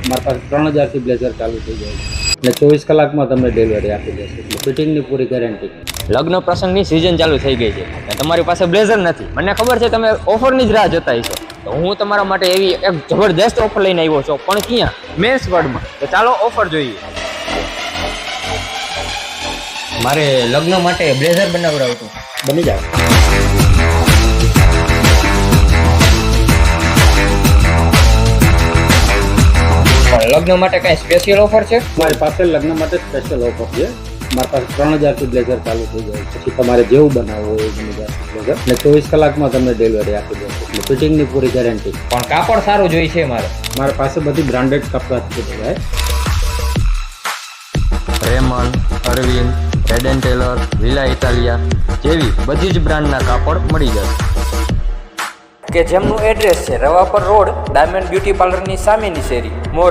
મારી પાસે 3000થી બ્લેઝર ચાલુ થઈ જાય છે અને 24 કલાકમાં તમને ડિલિવરી આપી દેશે. એટલે ફિટિંગની પૂરી ગેરંટી. લગ્ન પ્રસંગની સિઝન ચાલુ થઈ ગઈ છે અને તમારી પાસે બ્લેઝર નથી. મને ખબર છે તમે ઓફરની જ રાહ જોતા હશો, તો હું તમારા માટે એવી એક જબરદસ્ત ઓફર લઈને આવ્યો છું. પણ ક્યાં? મેન્સ વર્લ્ડમાં. તો ચાલો ઓફર જોઈએ. મારે લગ્ન માટે બ્લેઝર બનાવડાવું હતું. બની જાય. પણ લગ્ન માટે કઈ સ્પેશિયલ ઓફર છે? મારી પાસે લગ્ન માટે સ્પેશિયલ ઓફર છે. મારી પાસે 3000થી બ્લેઝર ચાલુ થઈ જાય. પછી તમારે જેવું બનાવવું હોય એ બની જાય બ્લેઝર અને 24 કલાકમાં તમને ડિલિવરી આપી દેશે. એટલે ફિટિંગની પૂરી ગેરંટી. પણ કાપડ સારું જોઈએ છે મારે. મારી પાસે બધી બ્રાન્ડેડ કપડાં છે ભાઈ. Raymond, Arvind, Reid and Taylor, વિલા ઇટાલિયા જેવી બધી જ બ્રાન્ડના કાપડ મળી જશે. કે જેમનું એડ્રેસ છે રવાપર રોડ, ડાયમંડ બ્યુટી પાર્લરની સામેની શેરી, મોર.